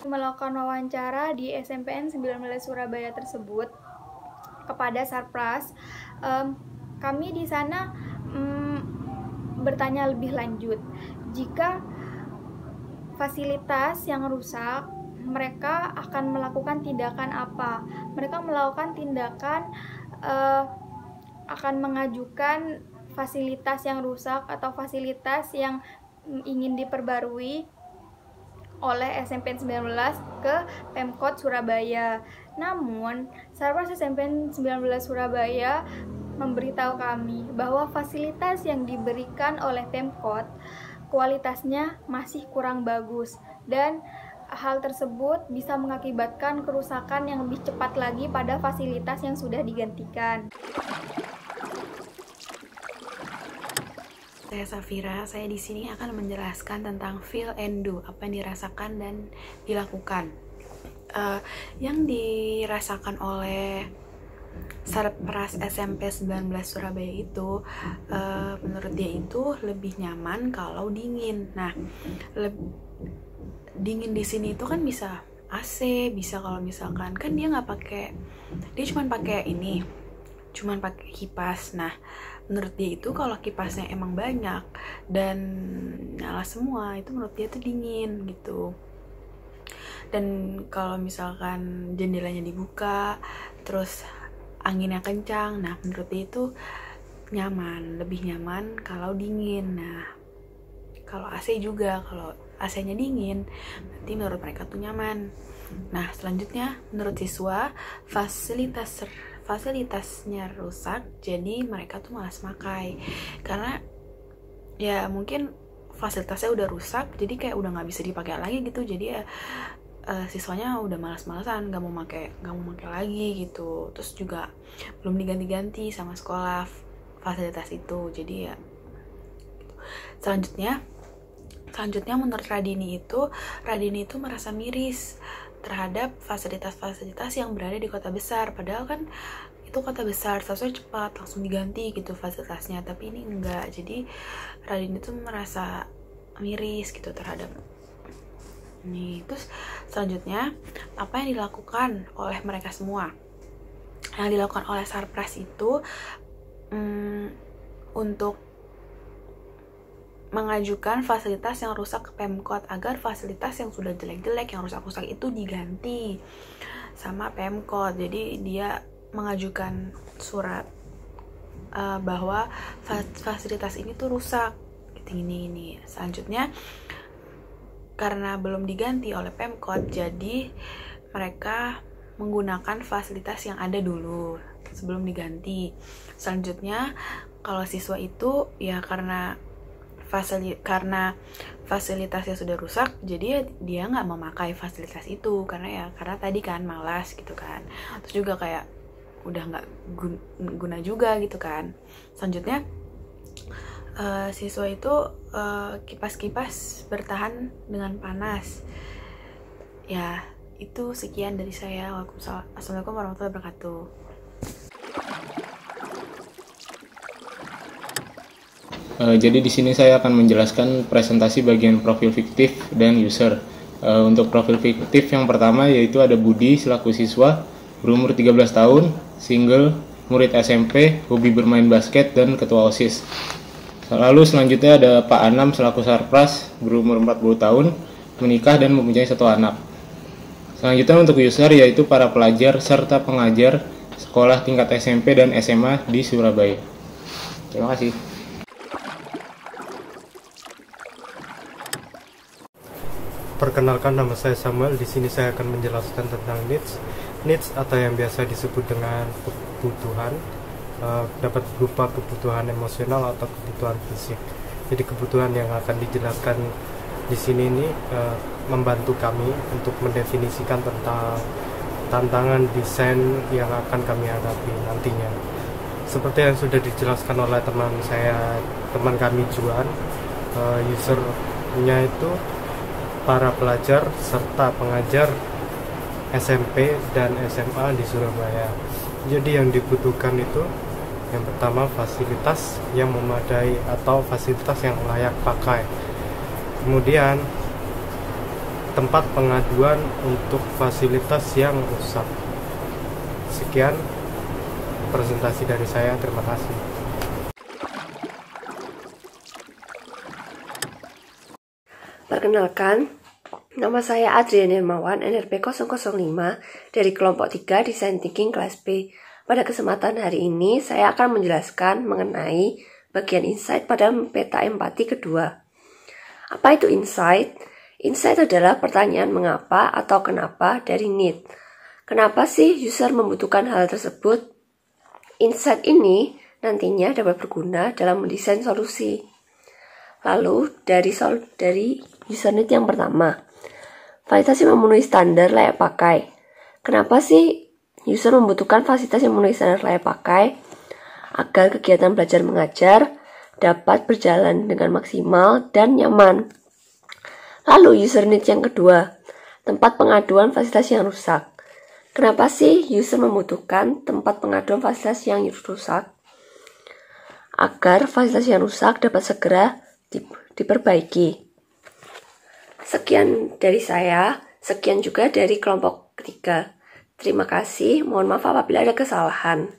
Melakukan wawancara di SMPN 19 Surabaya tersebut kepada Sarpras, kami di sana bertanya lebih lanjut, jika fasilitas yang rusak, mereka akan melakukan tindakan apa? Mereka melakukan tindakan akan mengajukan fasilitas yang rusak atau fasilitas yang ingin diperbarui oleh SMPN 19 ke Pemkot Surabaya. Namun, Sarpras SMPN 19 Surabaya memberitahu kami bahwa fasilitas yang diberikan oleh Pemkot kualitasnya masih kurang bagus dan hal tersebut bisa mengakibatkan kerusakan yang lebih cepat lagi pada fasilitas yang sudah digantikan. Saya Safira, saya di sini akan menjelaskan tentang feel and do, apa yang dirasakan dan dilakukan. Yang dirasakan oleh Sarpras SMP 19 Surabaya itu, menurut dia itu lebih nyaman kalau dingin. Nah, dingin di sini itu kan bisa AC, bisa kalau misalkan kan dia nggak pakai, dia cuma pakai kipas. Nah, menurut dia itu kalau kipasnya emang banyak dan nyala semua, itu menurut dia tuh dingin gitu. Dan kalau misalkan jendelanya dibuka, terus anginnya kencang, nah menurut dia itu nyaman, lebih nyaman kalau dingin. Nah, kalau AC juga, kalau AC-nya dingin, berarti menurut mereka tuh nyaman. Nah, selanjutnya menurut siswa, fasilitasnya rusak, jadi mereka tuh malas pakai. Karena ya mungkin fasilitasnya udah rusak, jadi kayak udah nggak bisa dipakai lagi gitu. Jadi ya siswanya udah malas-malasan, nggak mau pakai lagi gitu. Terus juga belum diganti-ganti sama sekolah fasilitas itu. Jadi ya gitu. Selanjutnya menurut Radini itu merasa miris terhadap fasilitas-fasilitas yang berada di kota besar. Padahal kan itu kota besar, seharusnya cepat langsung diganti gitu fasilitasnya, tapi ini enggak. Jadi Radini itu merasa miris gitu terhadap ini. Terus selanjutnya, apa yang dilakukan oleh mereka semua? Yang dilakukan oleh Sarpras itu untuk mengajukan fasilitas yang rusak ke Pemkot agar fasilitas yang sudah jelek-jelek, yang rusak-rusak itu diganti sama Pemkot. Jadi dia mengajukan surat bahwa fasilitas ini tuh rusak ini. Selanjutnya, karena belum diganti oleh Pemkot, jadi mereka menggunakan fasilitas yang ada dulu sebelum diganti. Selanjutnya, kalau siswa itu ya karena fasilitasnya sudah rusak, jadi dia nggak memakai fasilitas itu karena tadi kan malas gitu kan. Terus juga kayak udah nggak guna juga gitu kan. Selanjutnya siswa itu kipas-kipas bertahan dengan panas. Ya, itu sekian dari saya. Assalamualaikum warahmatullahi wabarakatuh. Jadi di sini saya akan menjelaskan presentasi bagian profil fiktif dan user. Untuk profil fiktif yang pertama yaitu ada Budi selaku siswa, berumur 13 tahun, single, murid SMP, hobi bermain basket dan ketua OSIS. Lalu selanjutnya ada Pak Anam selaku Sarpras, berumur 40 tahun, menikah dan mempunyai 1 anak. Selanjutnya untuk user yaitu para pelajar serta pengajar sekolah tingkat SMP dan SMA di Surabaya. Terima kasih. Perkenalkan, nama saya Samuel. Di sini saya akan menjelaskan tentang needs atau yang biasa disebut dengan kebutuhan. Dapat berupa kebutuhan emosional atau kebutuhan fisik. Jadi kebutuhan yang akan dijelaskan di sini ini membantu kami untuk mendefinisikan tentang tantangan desain yang akan kami hadapi nantinya. Seperti yang sudah dijelaskan oleh teman kami Juan, usernya itu para pelajar serta pengajar SMP dan SMA di Surabaya. Jadi yang dibutuhkan itu yang pertama fasilitas yang memadai atau fasilitas yang layak pakai. Kemudian tempat pengaduan untuk fasilitas yang rusak. Sekian presentasi dari saya, terima kasih. Perkenalkan, nama saya Adrian Hermawan, NRP 005 dari kelompok 3 Design Thinking kelas B. Pada kesempatan hari ini, saya akan menjelaskan mengenai bagian insight pada peta empati kedua. Apa itu insight? Insight adalah pertanyaan mengapa atau kenapa dari need. Kenapa sih user membutuhkan hal tersebut? Insight ini nantinya dapat berguna dalam mendesain solusi. Lalu dari user need yang pertama, fasilitas yang memenuhi standar layak pakai. Kenapa sih user membutuhkan fasilitas yang memenuhi standar layak pakai? Agar kegiatan belajar mengajar dapat berjalan dengan maksimal dan nyaman. Lalu user need yang kedua, tempat pengaduan fasilitas yang rusak. Kenapa sih user membutuhkan tempat pengaduan fasilitas yang rusak? Agar fasilitas yang rusak dapat segera diperbaiki. Sekian dari saya, sekian juga dari kelompok ketiga. Terima kasih, mohon maaf apabila ada kesalahan.